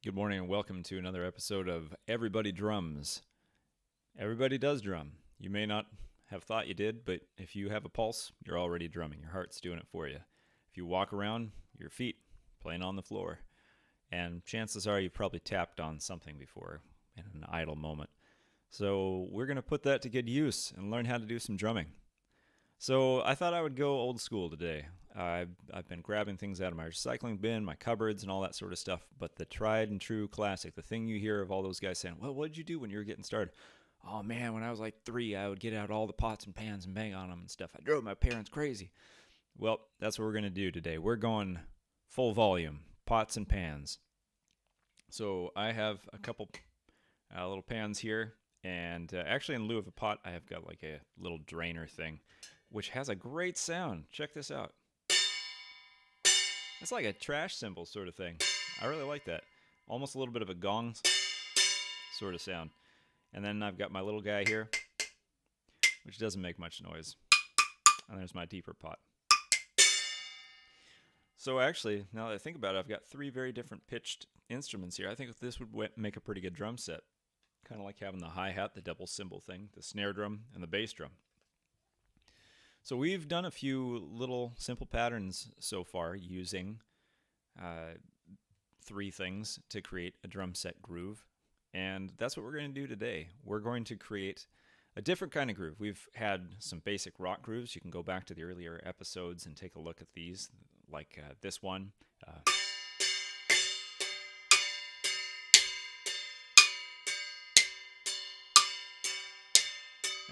Good morning and welcome to another episode of Everybody Drums. Everybody does drum. You may not have thought you did, but if you have a pulse, you're already drumming. Your heart's doing it for you. If you walk around, your feet playing on the floor. And chances are you've probably tapped on something before in an idle moment. So we're going to put that to good use and learn how to do some drumming. So I thought I would go old school today. I've been grabbing things out of my recycling bin, my cupboards, and all that sort of stuff. But the tried and true classic, the thing you hear of all those guys saying, well, what did you do when you were getting started? Oh man, when I was like 3, I would get out all the pots and pans and bang on them and stuff. I drove my parents crazy. Well, that's what we're going to do today. We're going full volume, pots and pans. So I have a couple little pans here. And actually, in lieu of a pot, I have got like a little drainer thing, which has a great sound. Check this out. It's like a trash cymbal sort of thing. I really like that. Almost a little bit of a gong sort of sound. And then I've got my little guy here, which doesn't make much noise. And there's my deeper pot. So actually, now that I think about it, I've got 3 very different pitched instruments here. I think this would make a pretty good drum set. Kind of like having the hi-hat, the double cymbal thing, the snare drum, and the bass drum. So we've done a few little simple patterns so far using 3 things to create a drum set groove. And that's what we're going to do today. We're going to create a different kind of groove. We've had some basic rock grooves. You can go back to the earlier episodes and take a look at these, like this one.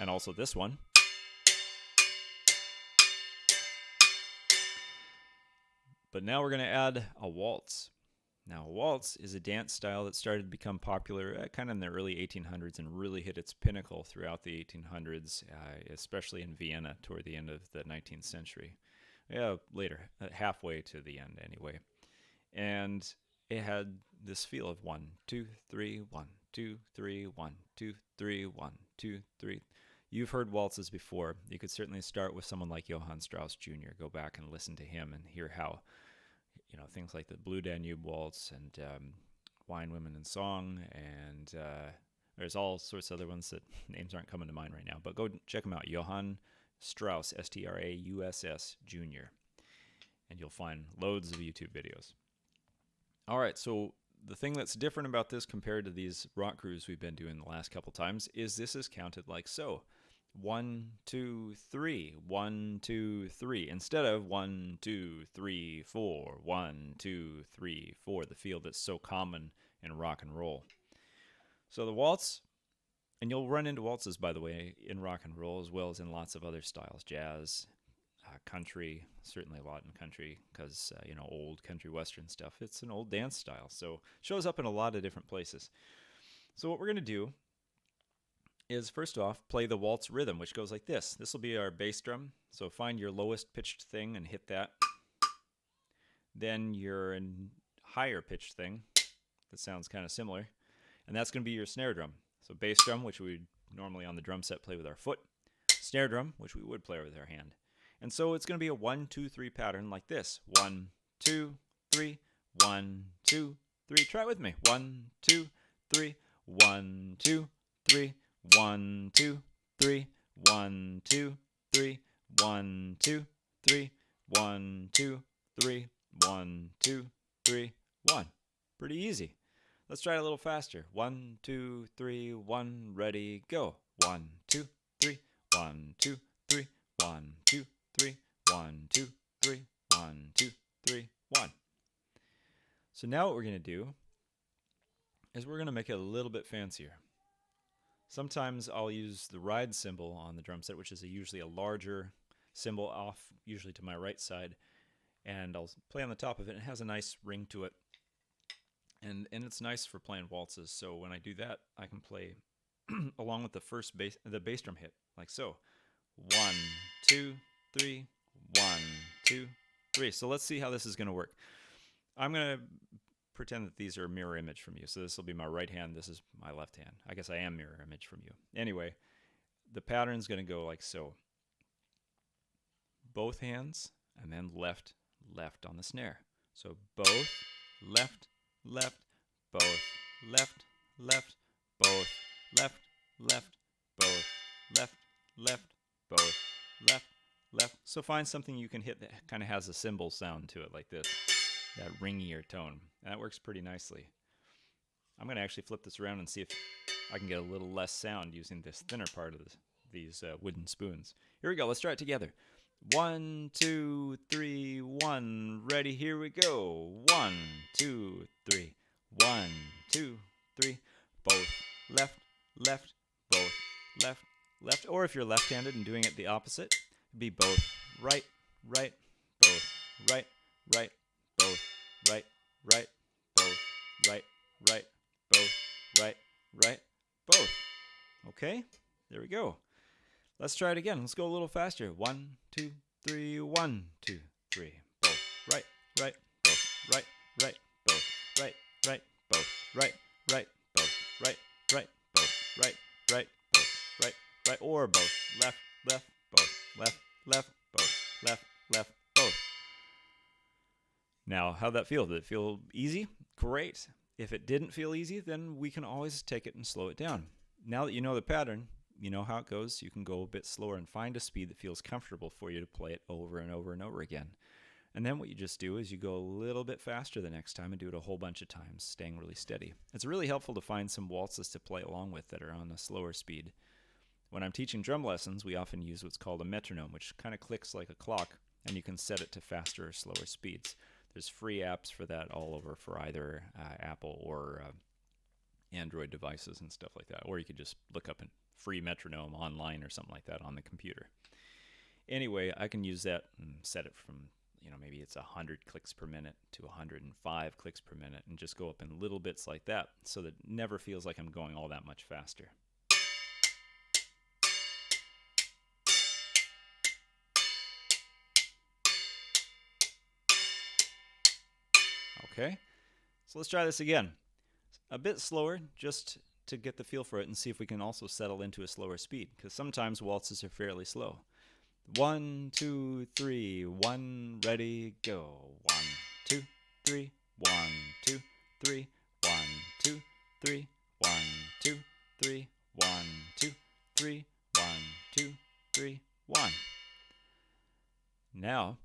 And also this one. But now we're going to add a waltz. Now, a waltz is a dance style that started to become popular kind of in the early 1800s and really hit its pinnacle throughout the 1800s, especially in Vienna toward the end of the 19th century. Yeah, later, halfway to the end anyway. And it had this feel of 1, 2, 3, 1, 2, 3, 1, 2, 3, 1, 2, 3. You've heard waltzes before. You could certainly start with someone like Johann Strauss Jr. Go back and listen to him and hear how, things like the Blue Danube Waltz and Wine, Women, and Song, and there's all sorts of other ones that names aren't coming to mind right now. But go check them out. Johann Strauss, Strauss Jr. And you'll find loads of YouTube videos. All right, so the thing that's different about this compared to these rock grooves we've been doing the last couple times is this is counted like so. 1, 2, 3, 1, 2, 3, instead of 1, 2, 3, 4, 1, 2, 3, 4, the feel that's so common in rock and roll. So the waltz, and you'll run into waltzes, by the way, in rock and roll as well as in lots of other styles, jazz, country, certainly a lot in country because, old country western stuff. It's an old dance style, so it shows up in a lot of different places. So what we're going to do is first off play the waltz rhythm, which goes like this. This will be our bass drum. So find your lowest pitched thing and hit that. Then your higher pitched thing that sounds kind of similar, and that's going to be your snare drum. So bass drum, which we would normally on the drum set play with our foot. Snare drum, which we would play with our hand. And so it's going to be a 1, 2, 3 pattern like this. 1, 2, 3, 1, 2, 3. Try it with me. 1, 2, 3, 1, 2, 3. 1, 2, 3, 1, 2, 3, 1, 2, 3, 1, 2, 3, 1, 2, 3, 1. Pretty easy. Let's try it a little faster. 1, 2, 3, 1, ready, go. 1, 2, 3, 1, 2, 3, 1, 2, 3, 1, 2, 3, 1, 2, 3, 1. So now what we're going to do is we're going to make it a little bit fancier. Sometimes I'll use the ride cymbal on the drum set, which is usually a larger cymbal off, usually to my right side, and I'll play on the top of it. It has a nice ring to it, and it's nice for playing waltzes. So when I do that, I can play along with the bass drum hit, like so. 1, 2, 3, 1, 2, 3. So let's see how this is going to work. I'm going to pretend that these are a mirror image from you. So this will be my right hand. This is my left hand. I guess I am mirror image from you. Anyway, the pattern is going to go like so. Both hands and then left, left on the snare. So both, left, left, both, left, left, both, left, left, both, left, left, both, left, left. So find something you can hit that kind of has a cymbal sound to it like this, that ringier tone. And that works pretty nicely. I'm going to actually flip this around and see if I can get a little less sound using this thinner part of these wooden spoons. Here we go. Let's try it together. 1, 2, 3, 1. Ready, here we go. 1, 2, 3. 1, 2, 3. Both left, left, both left, left. Or if you're left-handed and doing it the opposite, it'd be both right, right, both right, right, both right, right, both right, right, both right, right, both. Okay, there we go. Let's try it again. Let's go a little faster. 1, 2, 3, 1, 2, 3. Both right, right, both right, right, both right, right, both right, right, both right, right, both right, right, both right, right, or both left, left, both left, left, both left, left, both. Now, how'd that feel? Did it feel easy? Great. If it didn't feel easy, then we can always take it and slow it down. Now that you know the pattern, you know how it goes, you can go a bit slower and find a speed that feels comfortable for you to play it over and over and over again. And then what you just do is you go a little bit faster the next time and do it a whole bunch of times, staying really steady. It's really helpful to find some waltzes to play along with that are on a slower speed. When I'm teaching drum lessons, we often use what's called a metronome, which kind of clicks like a clock, and you can set it to faster or slower speeds. There's free apps for that all over for either Apple or Android devices and stuff like that. Or you could just look up a free metronome online or something like that on the computer. Anyway, I can use that and set it from, maybe it's 100 clicks per minute to 105 clicks per minute and just go up in little bits like that so that it never feels like I'm going all that much faster. Okay, so let's try this again. A bit slower, just to get the feel for it and see if we can also settle into a slower speed, because sometimes waltzes are fairly slow. 1, 2, 3, 1, ready, go. 1, 2, 3, 1, 2, 3, 1, 2, 3, 1, 2, 3, 1, 2, 3, 1, 2, 3, 1. Now,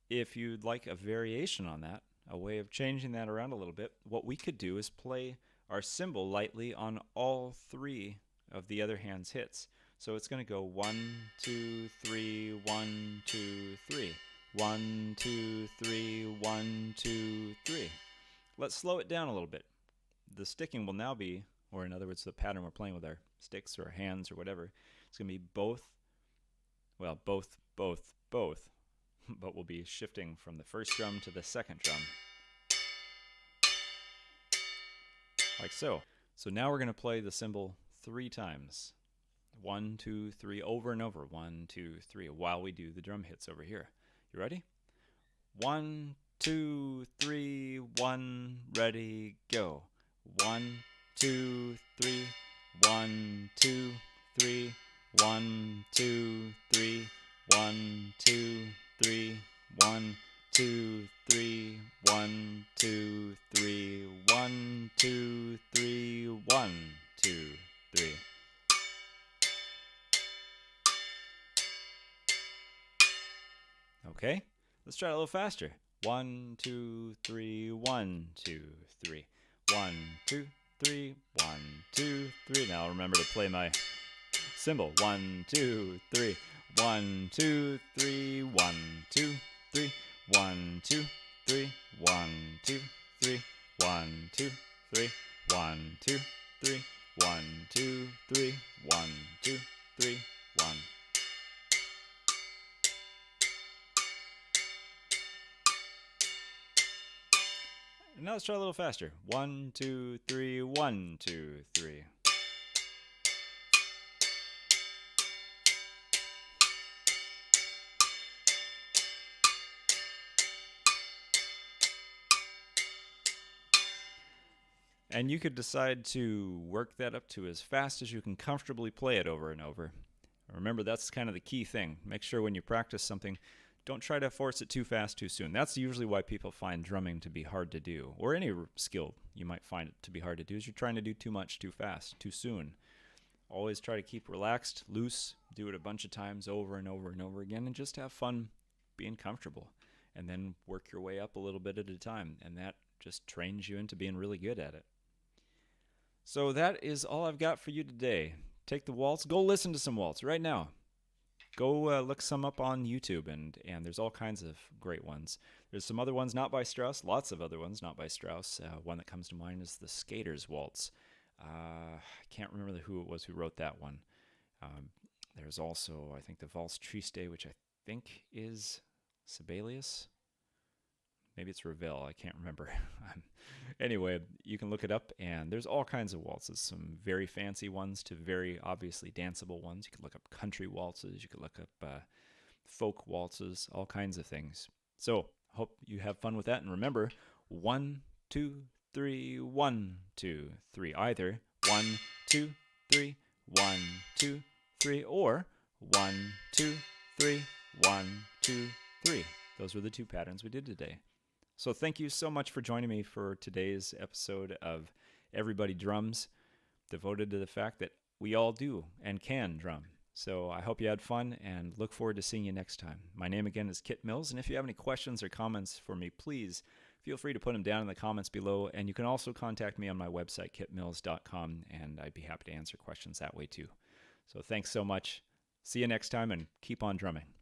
if you'd like a variation on that, a way of changing that around a little bit, what we could do is play our cymbal lightly on all 3 of the other hand's hits. So it's going to go 1, 2, 3, 1, 2, 3. 1, 2, 3, 1, 2, 3. Let's slow it down a little bit. The sticking will now be, or in other words, the pattern we're playing with our sticks or hands or whatever, it's going to be both, but we'll be shifting from the first drum to the second drum. Like so. So now we're going to play the cymbal 3 times. 1, 2, 3, over and over. 1, 2, 3, while we do the drum hits over here. You ready? 1, 2, 3, 1, ready, go. 1, 2, 3, 1, 2, 3, 1, 2, 3, 1, 2, 3, 1, 2, 3, 1, 2, 3, 1, 2, 3, 1, 2, 3. Okay, let's try it a little faster. 1, 2, 3, 1, 2, 3. 1, 2, 3, 1, 2, 3. Now remember to play my cymbal. 1, 2, 3. 1, 2, 3, 1, 2, 3. 1, 2, 3, 1, 2, 3. 1, 2, 3. 1, 2, 3. 1, 2, 3. 1, 2, 3. 1. And now let's try a little faster. 1, 2, 3, 1, 2, 3. And you could decide to work that up to as fast as you can comfortably play it over and over. Remember, that's kind of the key thing. Make sure when you practice something, don't try to force it too fast too soon. That's usually why people find drumming to be hard to do, or any skill you might find it to be hard to do, is you're trying to do too much too fast, too soon. Always try to keep relaxed, loose, do it a bunch of times over and over and over again, and just have fun being comfortable. And then work your way up a little bit at a time, and that just trains you into being really good at it. So that is all I've got for you today. Take the waltz, go listen to some waltz right now. Go look some up on YouTube, and there's all kinds of great ones. There's some other ones not by Strauss, lots of other ones not by Strauss. One that comes to mind is the Skater's Waltz. I can't remember who it was who wrote that one. There's also, I think, the Valse Triste, which I think is Sibelius. Maybe it's Ravel. I can't remember. Anyway, you can look it up, and there's all kinds of waltzes, some very fancy ones to very obviously danceable ones. You could look up country waltzes. You could look up folk waltzes, all kinds of things. So hope you have fun with that. And remember, 1, 2, 3, 1, 2, 3. Either 1, 2, 3, 1, 2, 3, or 1, 2, 3, 1, 2, 3. Those were the 2 patterns we did today. So thank you so much for joining me for today's episode of Everybody Drums, devoted to the fact that we all do and can drum. So I hope you had fun, and look forward to seeing you next time. My name again is Kit Mills, and if you have any questions or comments for me, please feel free to put them down in the comments below. And you can also contact me on my website, kitmills.com, and I'd be happy to answer questions that way too. So thanks so much. See you next time, and keep on drumming.